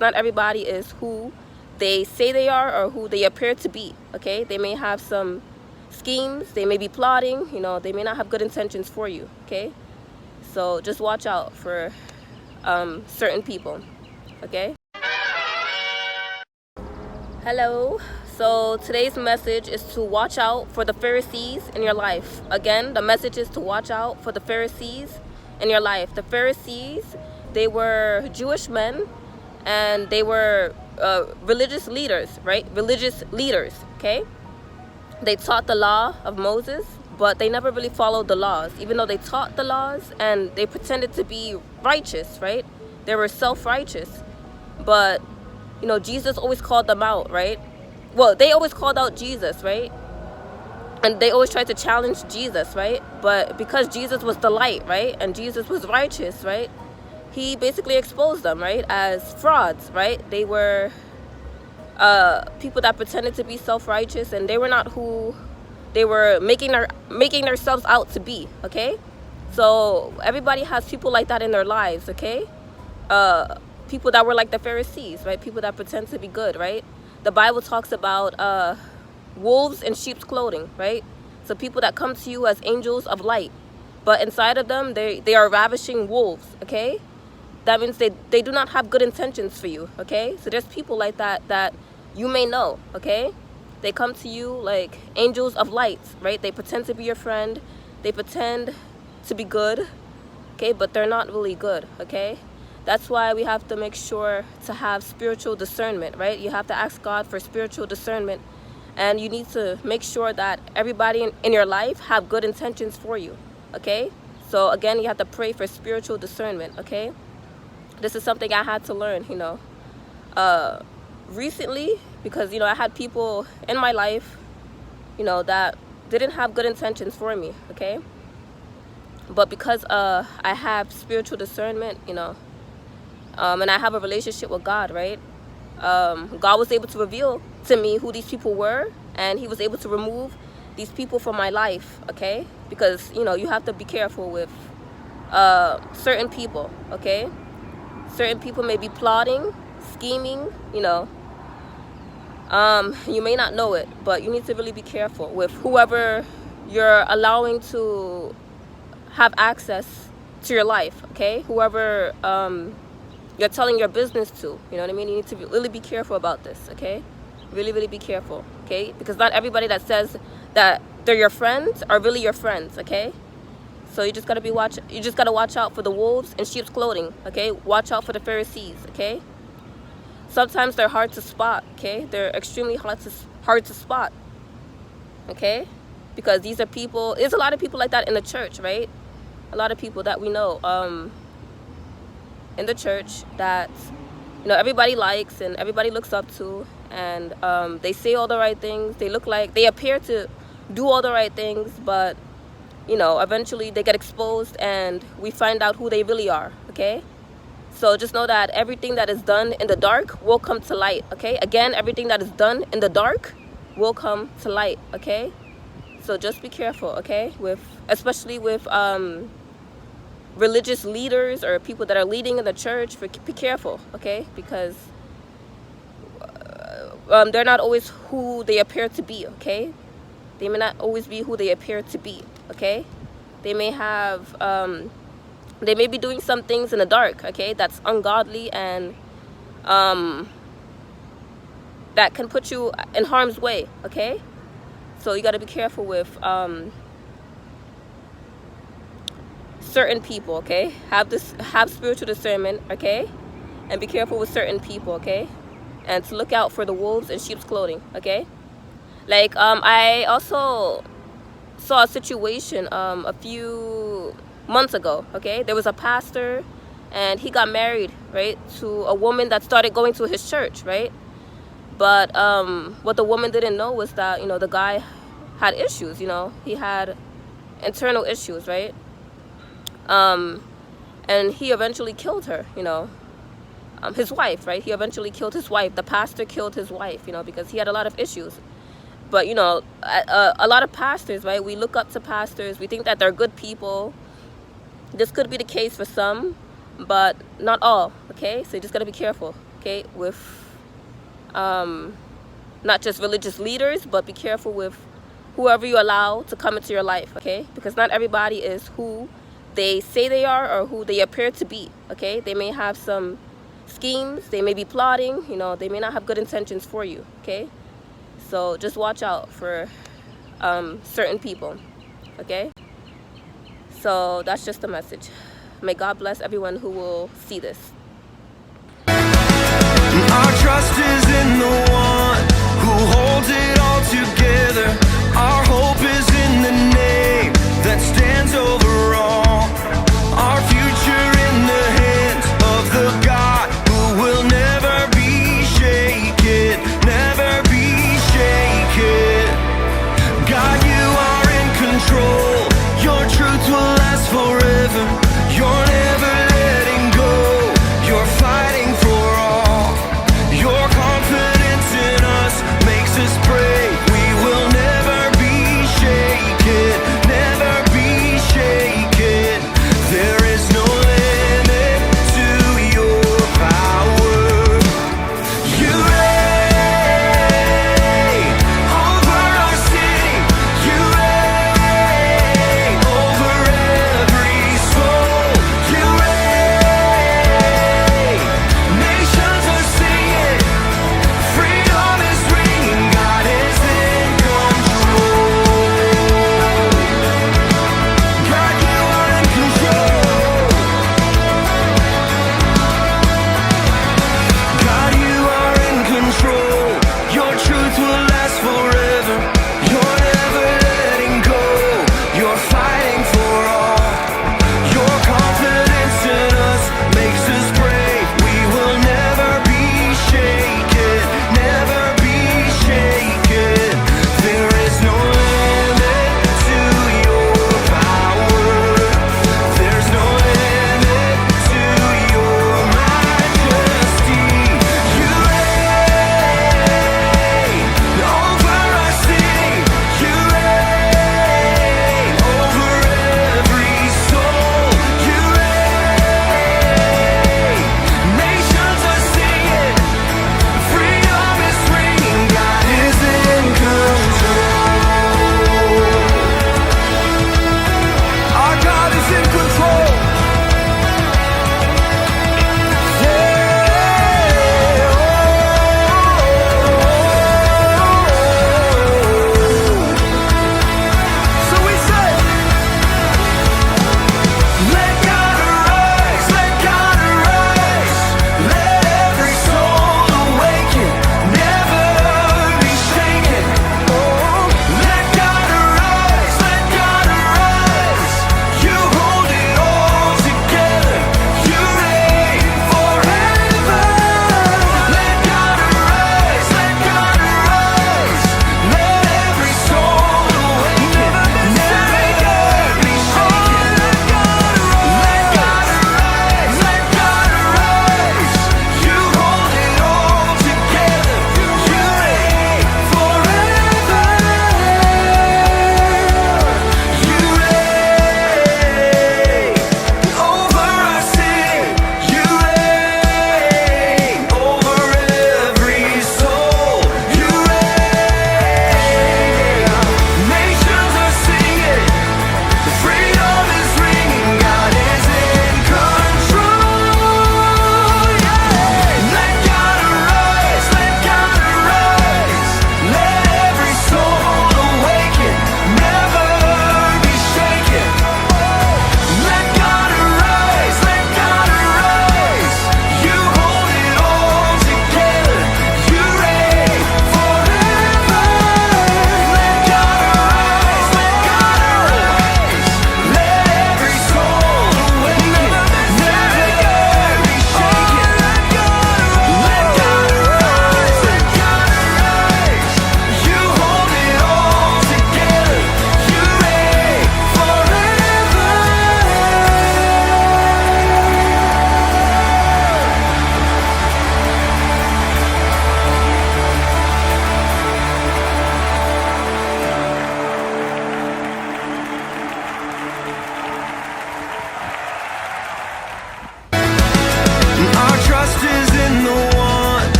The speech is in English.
not everybody is who they say they are or who they appear to be, okay? They may have some schemes, they may be plotting, they may not have good intentions for you, okay? So just watch out for certain people, okay? Hello. So today's message is to watch out for the Pharisees in your life. Again, the message is to watch out for the Pharisees in your life. The Pharisees, they were Jewish men, and they were religious leaders, right? Religious leaders, okay? They taught the law of Moses, but they never really followed the laws, even though they taught the laws and they pretended to be righteous, right? They were self-righteous, but Jesus always called them out, right? Well, they always called out Jesus, right? And they always tried to challenge Jesus, right? But because Jesus was the light, right? And Jesus was righteous, right? He basically exposed them, right? As frauds, right? They were people that pretended to be self-righteous, and they were not who they were making themselves out to be, okay? So everybody has people like that in their lives, okay? People that were like the Pharisees, right? People that pretend to be good, right? The Bible talks about wolves in sheep's clothing, right? So people that come to you as angels of light, but inside of them, they are ravishing wolves, okay? That means they do not have good intentions for you, okay? So there's people like that you may know, okay? They come to you like angels of light, right? They pretend to be your friend. They pretend to be good, okay? But they're not really good, okay? That's why we have to make sure to have spiritual discernment, right? You have to ask God for spiritual discernment, and you need to make sure that everybody in your life have good intentions for you, okay? So again, you have to pray for spiritual discernment, okay? This is something I had to learn, recently, because, I had people in my life, that didn't have good intentions for me, okay? But because I have spiritual discernment, and I have a relationship with God, right? God was able to reveal to me who these people were, and he was able to remove these people from my life, okay? Because, you have to be careful with certain people, okay? Certain people may be plotting, scheming, you may not know it, but you need to really be careful with whoever you're allowing to have access to your life, okay? Whoever you're telling your business to, you know what I mean? You need to really be careful about this, okay? Really, really be careful, okay? Because not everybody that says that they're your friends are really your friends, okay? So you just gotta watch out for the wolves in sheep's clothing, okay? Watch out for the Pharisees, okay? Sometimes they're hard to spot, okay? They're extremely hard to spot, okay? Because these are people. There's a lot of people like that in the church, right? A lot of people that we know in the church that everybody likes and everybody looks up to, and they say all the right things. They appear to do all the right things, but eventually they get exposed and we find out who they really are, okay? So just know that everything that is done in the dark will come to light, okay? Again, everything that is done in the dark will come to light, okay? So just be careful, okay? Especially with religious leaders or people that are leading in the church. Be careful, okay? Because they're not always who they appear to be, okay? They may not always be who they appear to be, okay? They may have, they may be doing some things in the dark, okay? That's ungodly, and that can put you in harm's way, okay? So you got to be careful with certain people, okay? Have spiritual discernment, okay? And be careful with certain people, okay? And to look out for the wolves in sheep's clothing, okay? Like, I also saw a situation a few months ago, okay? There was a pastor, and he got married, right, to a woman that started going to his church, right? But what the woman didn't know was that, the guy had issues, he had internal issues, right? And he eventually killed her, his wife, right? He eventually killed his wife. The pastor killed his wife, because he had a lot of issues. But, a lot of pastors, right? We look up to pastors. We think that they're good people. This could be the case for some, but not all, okay? So you just got to be careful, okay, with not just religious leaders, but be careful with whoever you allow to come into your life, okay? Because not everybody is who they say they are or who they appear to be, okay? They may have some schemes, they may be plotting, you know, they may not have good intentions for you, okay? So just watch out for certain people, okay? So that's just the message. May God bless everyone who will see this.